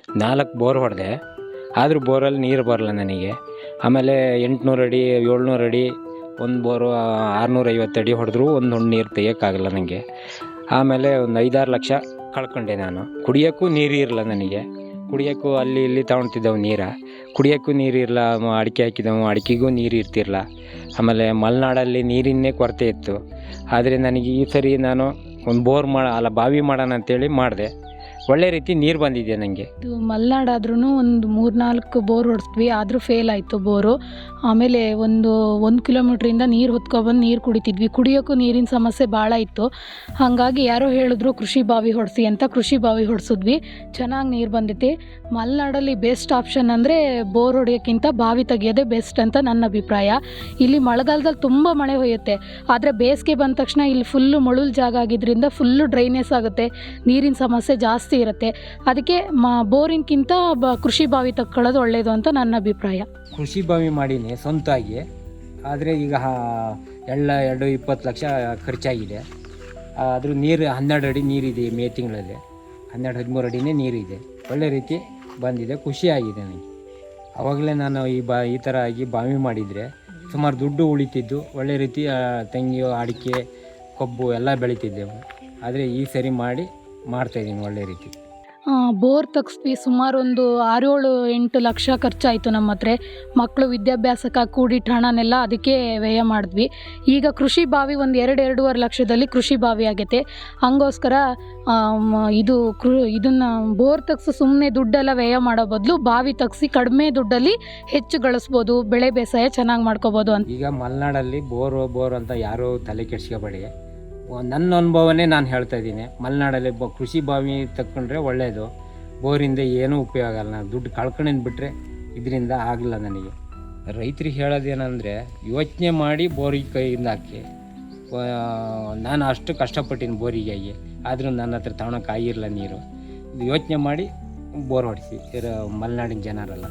4 bore ಹೊಡೆದೆ, ಆದರೂ ಬೋರಲ್ಲಿ ನೀರು ಬರಲ್ಲ ನನಗೆ. ಆಮೇಲೆ 800 ಅಡಿ 700 ಅಡಿ ಒಂದು ಬೋರು 650 ಅಡಿ ಹೊಡೆದ್ರೂ ಒಂದು ನೀರು ತೆಗಿಯೋಕ್ಕಾಗಲ್ಲ ನನಗೆ. ಆಮೇಲೆ ಒಂದು 5-6 ಲಕ್ಷ ಕಳ್ಕೊಂಡೆ ನಾನು. ಕುಡಿಯೋಕ್ಕೂ ನೀರು ಇರಲ್ಲ ನನಗೆ. ಕುಡಿಯೋಕ್ಕೂ ಅಲ್ಲಿ ಇಲ್ಲಿ ತಗೊಳ್ತಿದ್ದೆವು ನೀರು, ಕುಡಿಯೋಕ್ಕೂ ನೀರು ಇರಲ್ಲ. ಅಡಿಕೆ ಹಾಕಿದೆವು, ಅಡಿಕೆಗೂ ನೀರು ಇರ್ತಿರಲ್ಲ. ಆಮೇಲೆ ಮಲೆನಾಡಲ್ಲಿ ನೀರಿನ್ನೇ ಕೊರತೆ ಇತ್ತು. ಆದರೆ ನನಗೆ ಈ ಸರಿ ನಾನು ಒಂದು ಬೋರ್ ಬಾವಿ ಮಾಡೋಣ ಅಂತೇಳಿ ಮಾಡಿದೆ. ಒಳ್ಳೆ ರೀತಿ ನೀರು ಬಂದಿದೆ ನನಗೆ. ಇದು ಮಲೆನಾಡಾದ್ರೂ ಒಂದು 3-4 ಬೋರ್ ಹೊಡೆದ್ವಿ, ಆದರೂ ಫೇಲ್ ಆಯಿತು ಬೋರು. ಆಮೇಲೆ 1 ಕಿಲೋಮೀಟ್ರಿಂದ ನೀರು ಹೊತ್ಕೊಬಂದು ನೀರು ಕುಡಿತಿದ್ವಿ. ಕುಡಿಯೋಕ್ಕೂ ನೀರಿನ ಸಮಸ್ಯೆ ಭಾಳ ಇತ್ತು. ಹಾಗಾಗಿ ಯಾರೋ ಹೇಳಿದ್ರು ಕೃಷಿ ಬಾವಿ ಹೊಡೆಸಿ ಅಂತ. ಕೃಷಿ ಬಾವಿ ಹೊಡೆಸಿದ್ವಿ, ಚೆನ್ನಾಗಿ ನೀರು ಬಂದೈತಿ. ಮಲೆನಾಡಲ್ಲಿ ಬೆಸ್ಟ್ ಆಪ್ಷನ್ ಅಂದರೆ ಬೋರ್ ಹೊಡೆಯೋಕ್ಕಿಂತ ಬಾವಿ ತೆಗಿಯೋದೇ ಬೆಸ್ಟ್ ಅಂತ ನನ್ನ ಅಭಿಪ್ರಾಯ. ಇಲ್ಲಿ ಮಳೆಗಾಲದಲ್ಲಿ ತುಂಬ ಮಳೆ ಹೊಯ್ಯುತ್ತೆ, ಆದರೆ ಬೇಸಿಗೆ ಬಂದ ತಕ್ಷಣ ಇಲ್ಲಿ ಫುಲ್ಲು ಮಳುಲ್ ಜಾಗ ಆಗಿದ್ದರಿಂದ ಫುಲ್ಲು ಡ್ರೈನೇಸ್ ಆಗುತ್ತೆ, ನೀರಿನ ಸಮಸ್ಯೆ ಜಾಸ್ತಿ ಇರುತ್ತೆ. ಅದಕ್ಕೆ ಬೋರಿನ್ಕಿಂತ ಕೃಷಿ ಬಾವಿ ತಕ್ಕೊಳ್ಳೋದು ಒಳ್ಳೆಯದು ಅಂತ ನನ್ನ ಅಭಿಪ್ರಾಯ. ಕೃಷಿ ಬಾವಿ ಮಾಡೀನಿ ಸ್ವಂತವಾಗಿ, ಆದರೆ ಈಗ 20 ಲಕ್ಷ ಖರ್ಚಾಗಿದೆ. ಆದರೂ ನೀರು 12 ಅಡಿ ನೀರಿದೆ. ಮೇ ತಿಂಗಳಲ್ಲಿ 12-13 ಅಡಿನೇ ನೀರಿದೆ. ಒಳ್ಳೆ ರೀತಿ ಬಂದಿದೆ, ಖುಷಿಯಾಗಿದೆ ನನಗೆ. ಆವಾಗಲೇ ನಾನು ಈ ಥರ ಆಗಿ ಬಾವಿ ಮಾಡಿದರೆ ಸುಮಾರು ದುಡ್ಡು ಉಳಿತಿದ್ದು. ಒಳ್ಳೆ ರೀತಿ ತೆಂಗು, ಅಡಿಕೆ, ಕಬ್ಬು ಎಲ್ಲ ಬೆಳೀತಿದ್ದೆವು. ಆದರೆ ಈ ಸರಿ ಮಾಡ್ತಾಯಿದ್ದೀನಿ ಒಳ್ಳೆ ರೀತಿ. ಬೋರ್ ತೆಗ್ಸ್ವಿ, ಸುಮಾರು ಒಂದು 6-7-8 ಲಕ್ಷ ಖರ್ಚಾಯಿತು ನಮ್ಮ ಹತ್ರ. ಮಕ್ಕಳು ವಿದ್ಯಾಭ್ಯಾಸಕ್ಕೆ ಕೂಡಿಟ್ಟ ಹಣನೆಲ್ಲ ಅದಕ್ಕೆ ವ್ಯಯ ಮಾಡಿದ್ವಿ. ಈಗ ಕೃಷಿ ಬಾವಿ ಒಂದು 2-2.5 ಲಕ್ಷದಲ್ಲಿ ಕೃಷಿ ಬಾವಿ ಆಗೈತೆ. ಹಂಗೋಸ್ಕರ ಇದನ್ನು ಬೋರ್ ತೆಗ್ಸಿ ಸುಮ್ಮನೆ ದುಡ್ಡೆಲ್ಲ ವ್ಯಯ ಮಾಡೋ ಬದಲು ಬಾವಿ ತೆಗ್ಸಿ ಕಡಿಮೆ ದುಡ್ಡಲ್ಲಿ ಹೆಚ್ಚು ಗಳಿಸ್ಬೋದು, ಬೆಳೆ ಬೇಸಾಯ ಚೆನ್ನಾಗಿ ಮಾಡ್ಕೋಬೋದು ಅಂತ. ಈಗ ಮಲೆನಾಡಲ್ಲಿ ಬೋರ್ ಅಂತ ಯಾರೂ ತಲೆ ಕೆಡಿಸ್ಕೋಬೇಡಿ. ನನ್ನ ಅನುಭವನೇ ನಾನು ಹೇಳ್ತಾ ಇದ್ದೀನಿ. ಮಲೆನಾಡಲ್ಲಿ ಕೃಷಿ ಬಾವಿ ತಗೊಂಡ್ರೆ ಒಳ್ಳೆಯದು. ಬೋರಿಂದ ಏನೂ ಉಪಯೋಗ ಆಗಲ್ಲ. ನಾನು ದುಡ್ಡು ಕಳ್ಕೊಂಡೇನು ಬಿಟ್ಟರೆ ಇದರಿಂದ ಆಗಲ್ಲ ನನಗೆ. ರೈತರಿಗೆ ಹೇಳೋದೇನೆಂದರೆ, ಯೋಚನೆ ಮಾಡಿ ಬೋರಿಗೆ ಕೈಯಿಂದ ಹಾಕಿ. ನಾನು ಅಷ್ಟು ಕಷ್ಟಪಟ್ಟಿನಿ ಬೋರಿಗಾಗಿ, ಆದರೂ ನನ್ನ ಹತ್ರ ತಗೊಳಕ್ಕಾಗಿರಲ್ಲ ನೀರು. ಇದು ಯೋಚನೆ ಮಾಡಿ ಬೋರ್ ಹೊಡಿಸಿ ಮಲೆನಾಡಿನ ಜನರೆಲ್ಲ.